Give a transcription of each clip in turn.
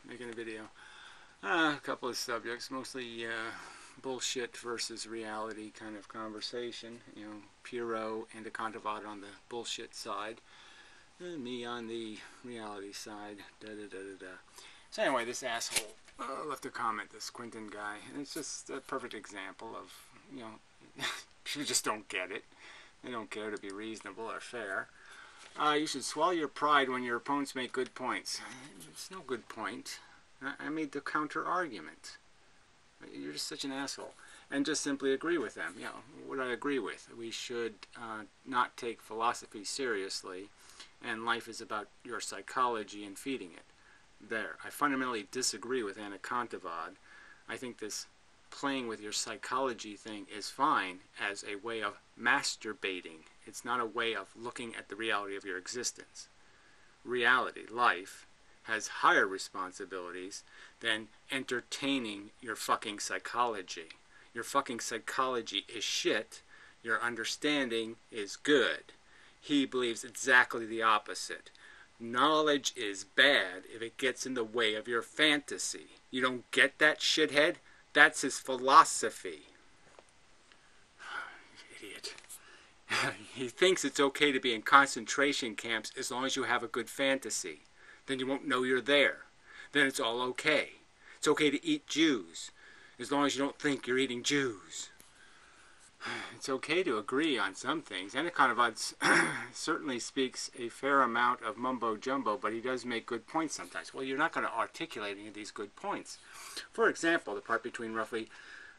Making a video. A couple of subjects, mostly bullshit versus reality kind of conversation. You know, Piro and Akantavad on the bullshit side, and me on the reality side. Da da da da da. So anyway, this asshole left a comment, this Quentin guy, and it's just a perfect example of, you know, people just don't get it. They don't care to be reasonable or fair. You should swallow your pride when your opponents make good points. It's no good point. I made the counter argument. You're just such an asshole. And just simply agree with them. You know, what I agree with. We should not take philosophy seriously, and life is about your psychology and feeding it. There. I fundamentally disagree with Anakantavad. I think this playing with your psychology thing is fine as a way of masturbating. It's not a way of looking at the reality of your existence. Reality, life, has higher responsibilities than entertaining your fucking psychology. Your fucking psychology is shit. Your understanding is good. He believes exactly the opposite. Knowledge is bad if it gets in the way of your fantasy. You don't get that, shithead? That's his philosophy. Idiot. He thinks it's okay to be in concentration camps as long as you have a good fantasy. Then you won't know you're there. Then it's all okay. It's okay to eat Jews, as long as you don't think you're eating Jews. It's okay to agree on some things. Anaconda certainly speaks a fair amount of mumbo-jumbo, but he does make good points sometimes. Well, you're not going to articulate any of these good points. For example, the part between roughly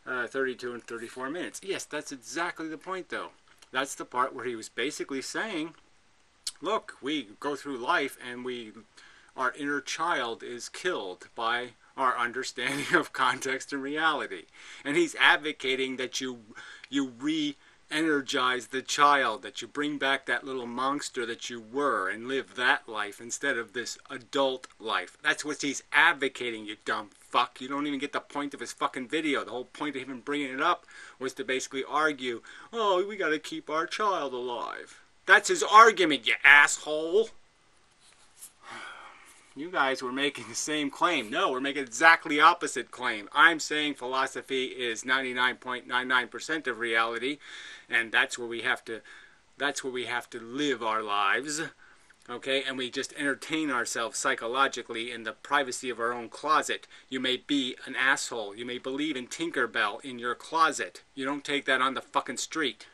32 and 34 minutes. Yes, that's exactly the point, though. That's the part where he was basically saying, look, we go through life and our inner child is killed by our understanding of context and reality. And he's advocating that you re-energize the child, that you bring back that little monster that you were and live that life instead of this adult life. That's what he's advocating, you dumb fuck. You don't even get the point of his fucking video. The whole point of even bringing it up was to basically argue, oh, we gotta keep our child alive. That's his argument, you asshole. You guys were making the same claim. No, we're making exactly the opposite claim. I'm saying philosophy is 99.99% of reality, and that's where we have to live our lives. Okay, and we just entertain ourselves psychologically in the privacy of our own closet. You may be an asshole. You may believe in Tinkerbell in your closet. You don't take that on the fucking street.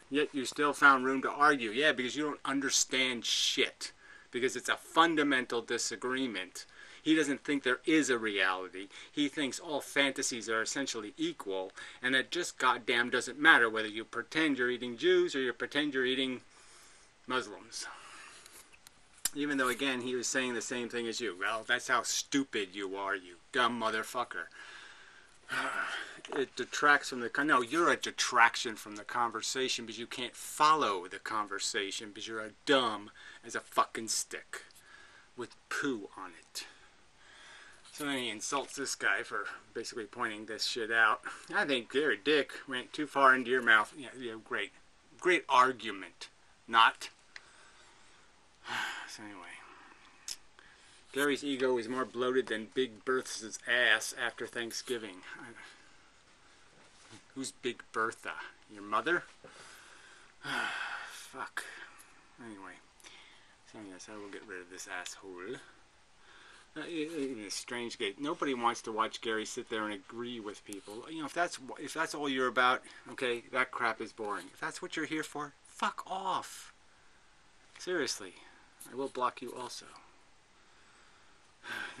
Yet you still found room to argue. Yeah, because you don't understand shit. Because it's a fundamental disagreement. He doesn't think there is a reality. He thinks all fantasies are essentially equal, and it just goddamn doesn't matter whether you pretend you're eating Jews or you pretend you're eating Muslims. Even though, again, he was saying the same thing as you. Well, that's how stupid you are, you dumb motherfucker. It detracts from the... No, you're a detraction from the conversation because you can't follow the conversation because you're a dumb as a fucking stick with poo on it. So then he insults this guy for basically pointing this shit out. I think Gary Dick went too far into your mouth. Yeah, great. Great argument. Not. So anyway. Gary's ego is more bloated than Big Bertha's ass after Thanksgiving. Who's Big Bertha? Your mother? Fuck. Anyway. So yes, I will get rid of this asshole. In a strange game. Nobody wants to watch Gary sit there and agree with people. You know, if that's all you're about, okay, that crap is boring. If that's what you're here for, fuck off. Seriously. I will block you also.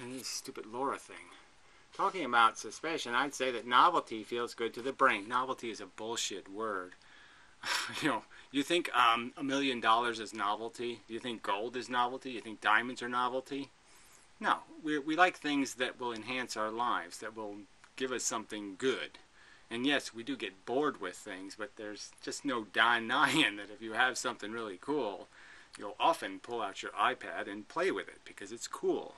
And this stupid Laura thing. Talking about suspicion, I'd say that novelty feels good to the brain. Novelty is a bullshit word. You think $1 million is novelty? Do you think gold is novelty? You think diamonds are novelty? No. We like things that will enhance our lives, that will give us something good. And yes, we do get bored with things, but there's just no denying that if you have something really cool, you'll often pull out your iPad and play with it because it's cool.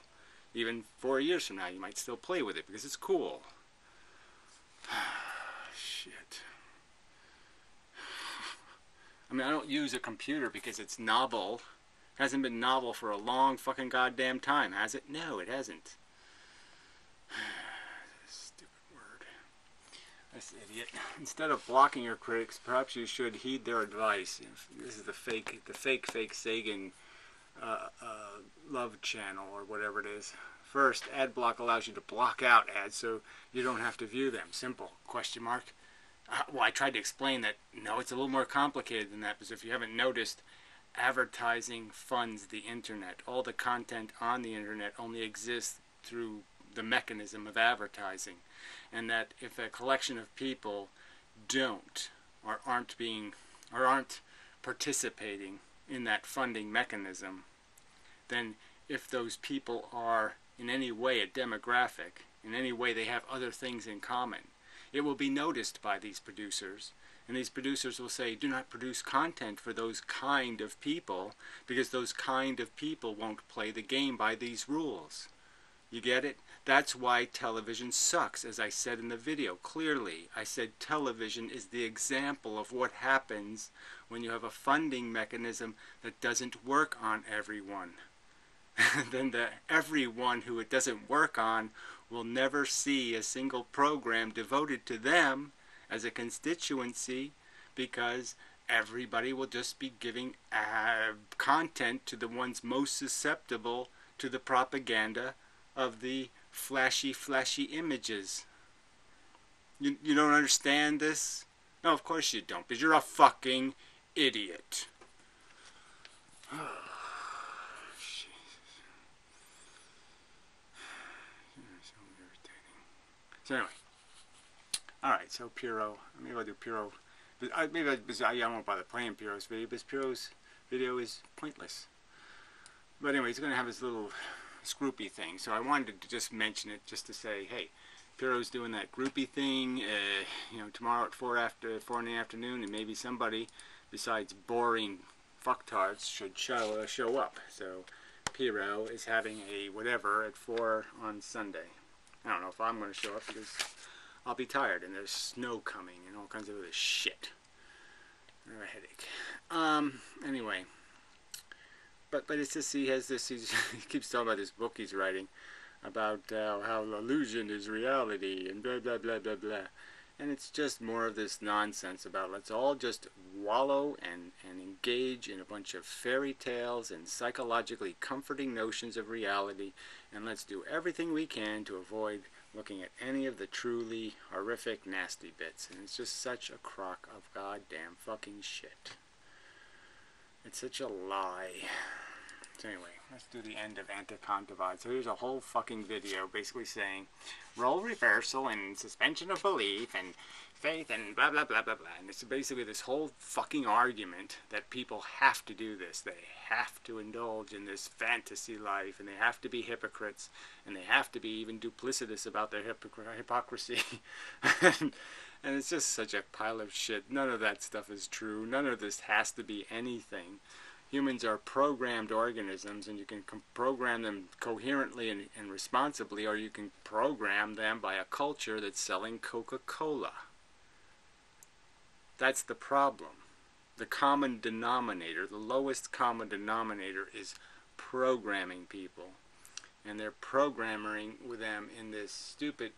Even 4 years from now, you might still play with it because it's cool. Shit. I mean, I don't use a computer because it's novel. Hasn't been novel for a long fucking goddamn time, has it? No, it hasn't. Stupid word. This idiot. Instead of blocking your critics, perhaps you should heed their advice. This is the fake Sagan love channel or whatever it is. First, ad block allows you to block out ads so you don't have to view them. Simple. Question mark. Well, I tried to explain that, no, it's a little more complicated than that, because if you haven't noticed, advertising funds the internet. All the content on the internet only exists through the mechanism of advertising. And that if a collection of people don't, or aren't participating in that funding mechanism, then if those people are in any way a demographic, in any way they have other things in common, it will be noticed by these producers, and these producers will say, do not produce content for those kind of people, because those kind of people won't play the game by these rules. You get it? That's why television sucks, as I said in the video clearly. I said television is the example of what happens when you have a funding mechanism that doesn't work on everyone. Then everyone who it doesn't work on will never see a single program devoted to them as a constituency, because everybody will just be giving content to the ones most susceptible to the propaganda of the flashy images. You don't understand this? No, of course you don't, because you're a fucking idiot. So anyway, alright, so Piro, maybe I'll do Piro, but I won't bother playing Piro's video, because Piro's video is pointless. But anyway, he's going to have his little groupie thing, so I wanted to just mention it, just to say, hey, Piro's doing that groupie thing, tomorrow at 4 in the afternoon, and maybe somebody besides boring fucktards should show up. So Piro is having a whatever at 4 on Sunday. I don't know if I'm going to show up, because I'll be tired and there's snow coming and all kinds of other shit. I have a headache. Anyway, but it's just, he keeps talking about this book he's writing about how illusion is reality and blah blah blah blah blah, and it's just more of this nonsense about let's all just wallow and engage in a bunch of fairy tales and psychologically comforting notions of reality, and let's do everything we can to avoid looking at any of the truly horrific nasty bits. And it's just such a crock of goddamn fucking shit. It's such a lie. So anyway, let's do the end of Anticon Divide. So here's a whole fucking video basically saying role reversal and suspension of belief and faith and blah blah blah blah blah. And it's basically this whole fucking argument that people have to do this. They have to indulge in this fantasy life, and they have to be hypocrites, and they have to be even duplicitous about their hypocrisy. And it's just such a pile of shit. None of that stuff is true. None of this has to be anything. Humans are programmed organisms, and you can program them coherently and responsibly, or you can program them by a culture that's selling Coca-Cola. That's the problem. The common denominator, the lowest common denominator, is programming people. And they're programming with them in this stupid,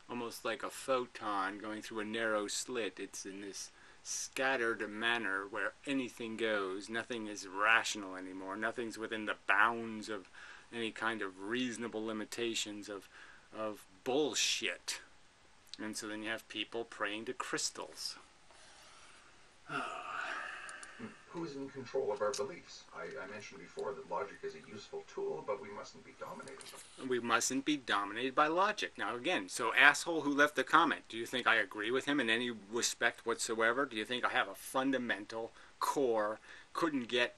almost like a photon going through a narrow slit. It's in this scattered manner where anything goes. Nothing is rational anymore. Nothing's within the bounds of any kind of reasonable limitations of bullshit. And so then you have people praying to crystals. Who is in control of our beliefs? I mentioned before that logic is a useful tool, but we mustn't be dominated by it. We mustn't be dominated by logic. Now again, so asshole who left the comment, do you think I agree with him in any respect whatsoever? Do you think I have a fundamental core, couldn't get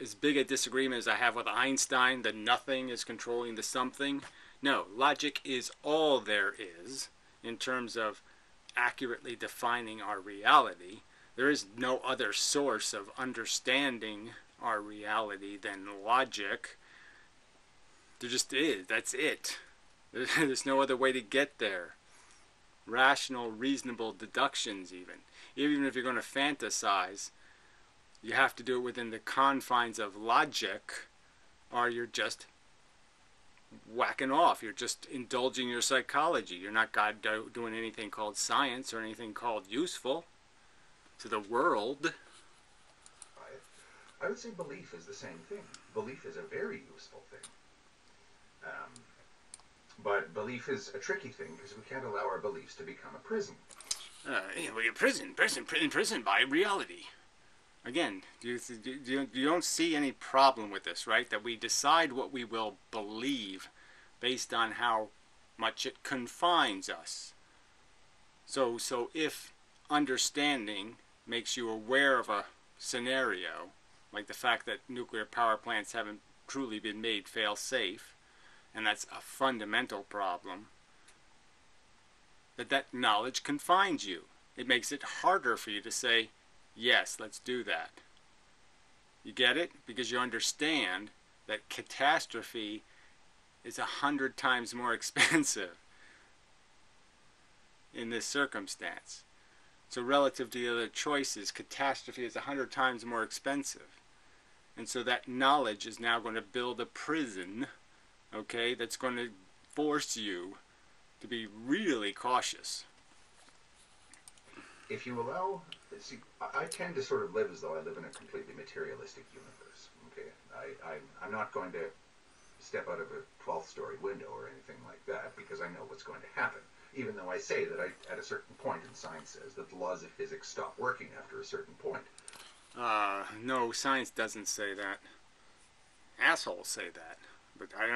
as big a disagreement as I have with Einstein, that nothing is controlling the something? No, logic is all there is in terms of accurately defining our reality. There is no other source of understanding our reality than logic. There just is. That's it. There's no other way to get there. Rational, reasonable deductions even. Even if you're going to fantasize, You have to do it within the confines of logic, or you're just whacking off. You're just indulging your psychology. You're not doing anything called science or anything called useful to the world. I would say belief is the same thing. Belief is a very useful thing. But belief is a tricky thing because we can't allow our beliefs to become a prison. We get imprisoned by reality. Again, you don't see any problem with this, right? That we decide what we will believe based on how much it confines us. So if understanding makes you aware of a scenario, like the fact that nuclear power plants haven't truly been made fail-safe, and that's a fundamental problem, that knowledge confines you. It makes it harder for you to say, yes, let's do that. You get it? Because you understand that catastrophe is 100 times more expensive in this circumstance. So relative to the other choices, catastrophe is 100 times more expensive. And so that knowledge is now going to build a prison, okay, that's going to force you to be really cautious. If you allow, see, I tend to sort of live as though I live in a completely materialistic universe. Okay, I'm not going to step out of a 12th story window or anything like that because I know what's going to happen. Even though I say that at a certain point, and science says that the laws of physics stop working after a certain point. No, science doesn't say that. Assholes say that. But I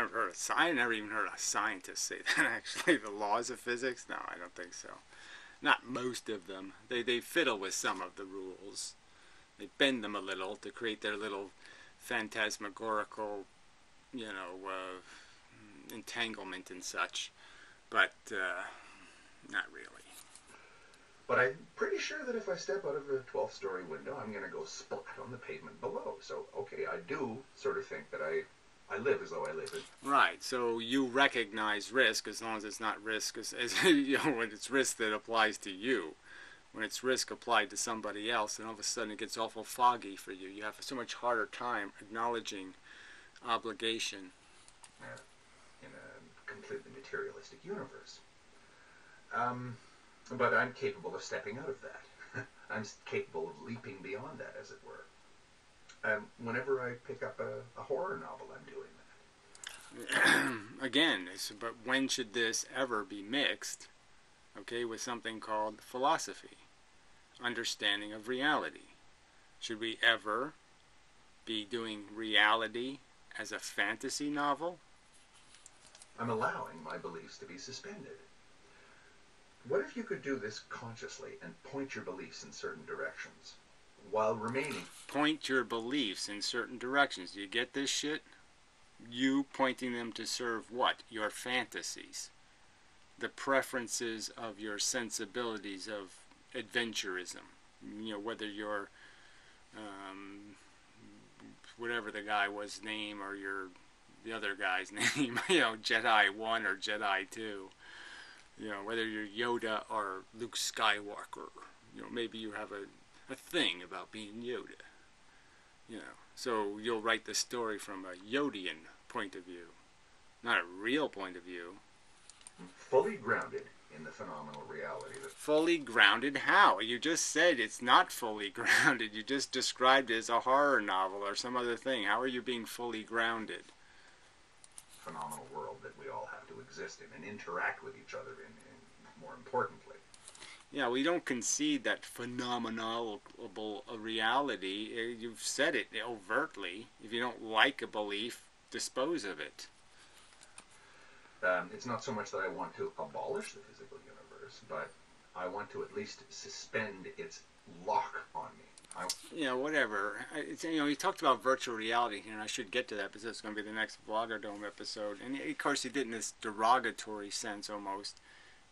never even heard a scientist say that, actually. The laws of physics? No, I don't think so. Not most of them. They fiddle with some of the rules. They bend them a little to create their little phantasmagorical, entanglement and such. But, not really. But I'm pretty sure that if I step out of a 12th story window, I'm going to go splat on the pavement below. So, okay, I do sort of think that I live as though I live in. Right. So you recognize risk as long as it's not risk, as when it's risk that applies to you. When it's risk applied to somebody else, then all of a sudden it gets awful foggy for you. You have so much harder time acknowledging obligation. In a completely materialistic universe. But I'm capable of stepping out of that. I'm capable of leaping beyond that, as it were. Whenever I pick up a horror novel, I'm doing that. Again, but when should this ever be mixed, okay, with something called philosophy, understanding of reality? Should we ever be doing reality as a fantasy novel? I'm allowing my beliefs to be suspended. What if you could do this consciously and point your beliefs in certain directions while remaining... Point your beliefs in certain directions. Do you get this shit? You pointing them to serve what? Your fantasies. The preferences of your sensibilities of adventurism. Whether you're... whatever the guy was name or the other guy's name. Jedi 1 or Jedi 2. Whether you're Yoda or Luke Skywalker, maybe you have a thing about being Yoda. So you'll write the story from a Yodian point of view, not a real point of view. Fully grounded in the phenomenal reality. Fully grounded how? You just said it's not fully grounded. You just described it as a horror novel or some other thing. How are you being fully grounded? Phenomenal world that we all have to exist in and interact with each other in more importantly. Yeah, we don't concede that phenomenal reality. You've said it overtly. If you don't like a belief, dispose of it. It's not so much that I want to abolish the physical universe, but I want to at least suspend its lock on me. Whatever. He talked about virtual reality here, and I should get to that because it's going to be the next Vlogger Dome episode. And of course, he did in this derogatory sense almost.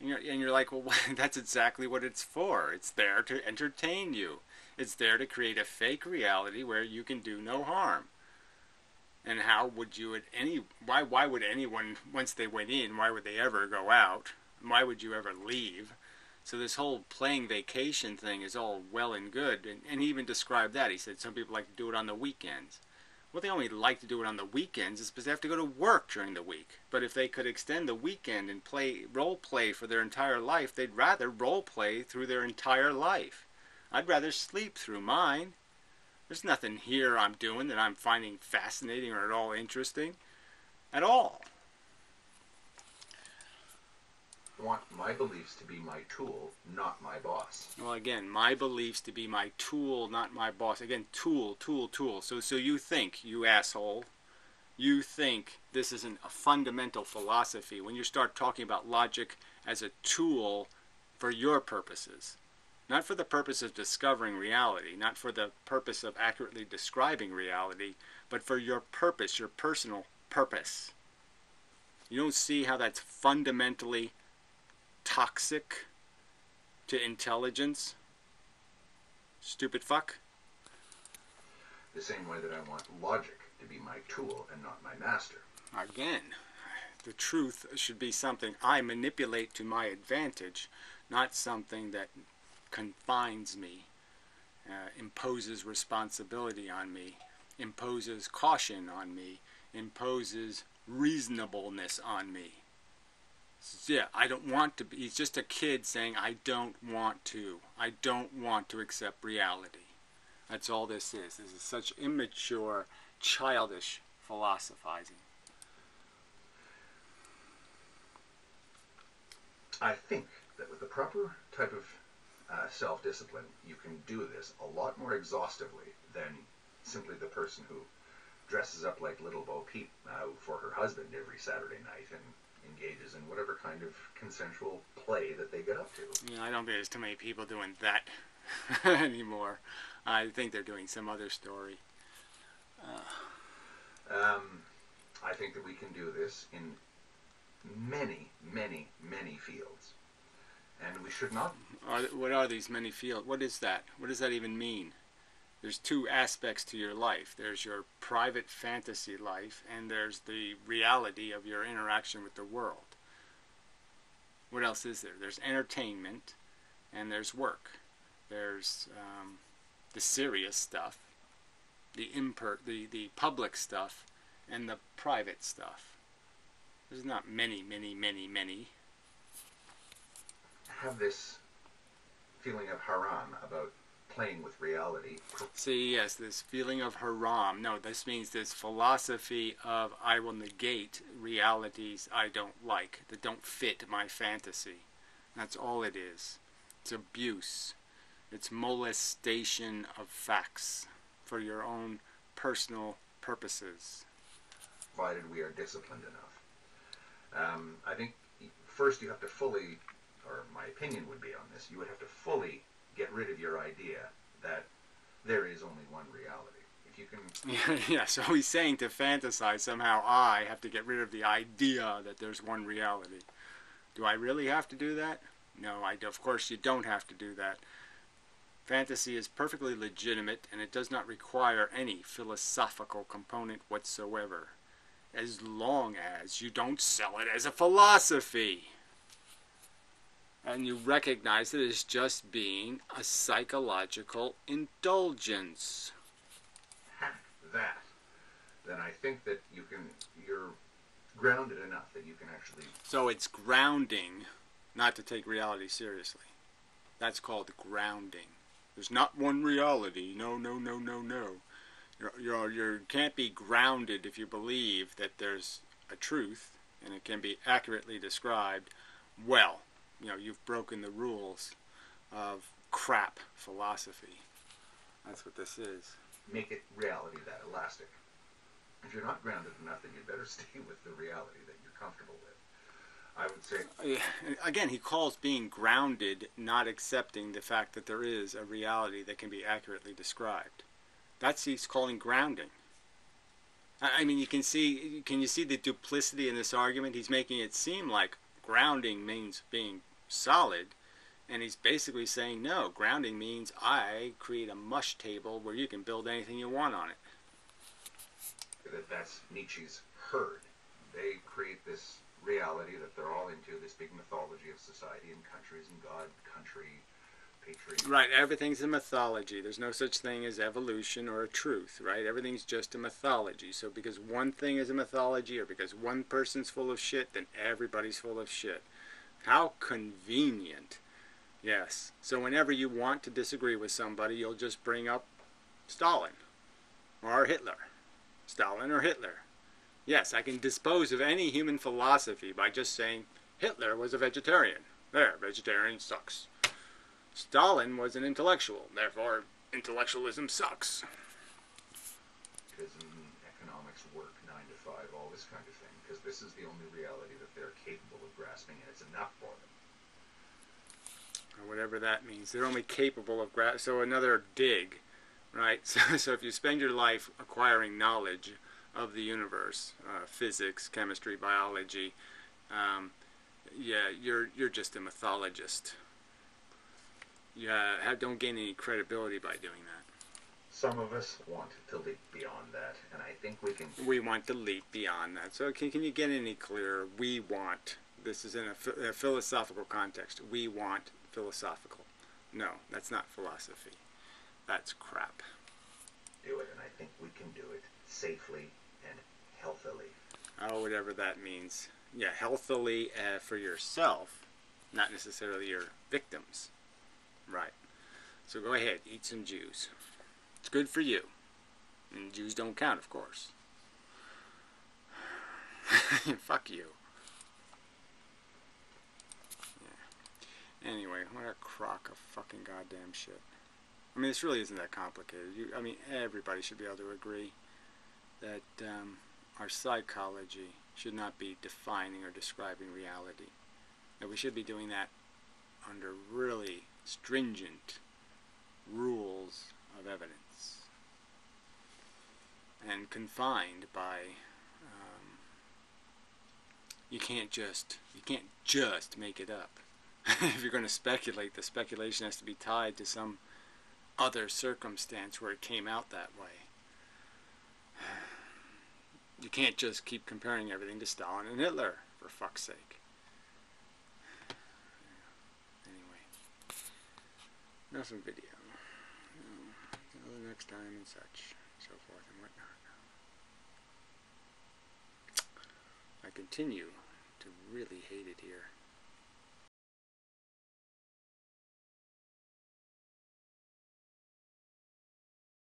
And you're like, well, that's exactly what it's for. It's there to entertain you. It's there to create a fake reality where you can do no harm. And how would you why would anyone, once they went in, why would they ever go out? Why would you ever leave? So this whole playing vacation thing is all well and good, and he even described that. He said some people like to do it on the weekends. Well, they only like to do it on the weekends is because they have to go to work during the week. But if they could extend the weekend and play role play for their entire life, they'd rather role play through their entire life. I'd rather sleep through mine. There's nothing here I'm doing that I'm finding fascinating or at all interesting. At all. I want my beliefs to be my tool, not my boss. Well, again, my beliefs to be my tool, not my boss. Again, tool, tool, tool. So you think, you asshole, you think this isn't a fundamental philosophy when you start talking about logic as a tool for your purposes. Not for the purpose of discovering reality, not for the purpose of accurately describing reality, but for your purpose, your personal purpose. You don't see how that's fundamentally toxic to intelligence? Stupid fuck. The same way that I want logic to be my tool and not my master. Again, the truth should be something I manipulate to my advantage, not something that confines me, imposes responsibility on me, imposes caution on me, imposes reasonableness on me. Yeah, I don't want to be. He's just a kid saying, I don't want to. I don't want to accept reality. That's all this is. This is such immature, childish philosophizing. I think that with the proper type of self-discipline, you can do this a lot more exhaustively than simply the person who dresses up like Little Bo Peep for her husband every Saturday night and engages in whatever kind of consensual play that they get up to. Yeah, I don't think there's too many people doing that anymore. I think they're doing some other story. I think that we can do this in many, many, many fields. And we should not... What are these many fields? What is that? What does that even mean? There's two aspects to your life. There's your private fantasy life, and there's the reality of your interaction with the world. What else is there? There's entertainment, and there's work. There's the serious stuff, the public stuff, and the private stuff. There's not many, many, many, many. Have this feeling of haram about playing with reality. See, yes, this feeling of haram. No, this means this philosophy of I will negate realities I don't like, that don't fit my fantasy. That's all it is. It's abuse. It's molestation of facts for your own personal purposes. Provided we are disciplined enough. I think first you have to fully, or my opinion would be on this, you would have to fully get rid of your idea that there is only one reality. If you can... Yeah, so he's saying to fantasize, somehow I have to get rid of the idea that there's one reality. Do I really have to do that? No, of course you don't have to do that. Fantasy is perfectly legitimate, and it does not require any philosophical component whatsoever, as long as you don't sell it as a philosophy. And you recognize it as just being a psychological indulgence. Hack that. Then I think that you're grounded enough that you can actually... So it's grounding not to take reality seriously. That's called grounding. There's not one reality. No, no, no, no, no. You can't be grounded if you believe that there's a truth and it can be accurately described. Well, you've broken the rules of crap philosophy. That's what this is. Make it reality that elastic. If you're not grounded enough, then you'd better stay with the reality that you're comfortable with. I would say... Again, he calls being grounded not accepting the fact that there is a reality that can be accurately described. That's he's calling grounding. I mean, can you see the duplicity in this argument? He's making it seem like grounding means being solid, and he's basically saying, no, grounding means I create a mush table where you can build anything you want on it. That's Nietzsche's herd. They create this reality that they're all into, this big mythology of society and countries and God, country, patriot. Right, everything's a mythology. There's no such thing as evolution or a truth, right? Everything's just a mythology. So because one thing is a mythology or because one person's full of shit, then everybody's full of shit. How convenient. Yes. So whenever you want to disagree with somebody, you'll just bring up Stalin or Hitler. Stalin or Hitler. Yes, I can dispose of any human philosophy by just saying Hitler was a vegetarian. There, vegetarian sucks. Stalin was an intellectual, therefore intellectualism sucks. Because economics work 9 to 5, all this kind of thing. Because this is the only reality that they're capable of grasping, and it's enough for them. Or whatever that means. They're only capable of so another dig, right? So if you spend your life acquiring knowledge of the universe, physics, chemistry, biology, yeah, you're just a mythologist. You don't gain any credibility by doing that. Some of us want to leap beyond that, and I think we can. We want to leap beyond that. So can you get any clearer? We want. This is in a philosophical context. We want philosophical. No, that's not philosophy. That's crap. Do it, and I think we can do it safely and healthily. Oh, whatever that means. Yeah, healthily for yourself, not necessarily your victims. Right. So go ahead, eat some Jews. It's good for you. And Jews don't count, of course. Fuck you. Yeah. Anyway, what a crock of fucking goddamn shit. I mean, this really isn't that complicated. I mean, everybody should be able to agree that our psychology should not be defining or describing reality. That we should be doing that under really stringent rules of evidence and confined by you can't just make it up. If you're going to speculate, the speculation has to be tied to some other circumstance where it came out that way. You can't just keep comparing everything to Stalin and Hitler, for fuck's sake. Enough of video. Until the next time and such, so forth and whatnot. I continue to really hate it here.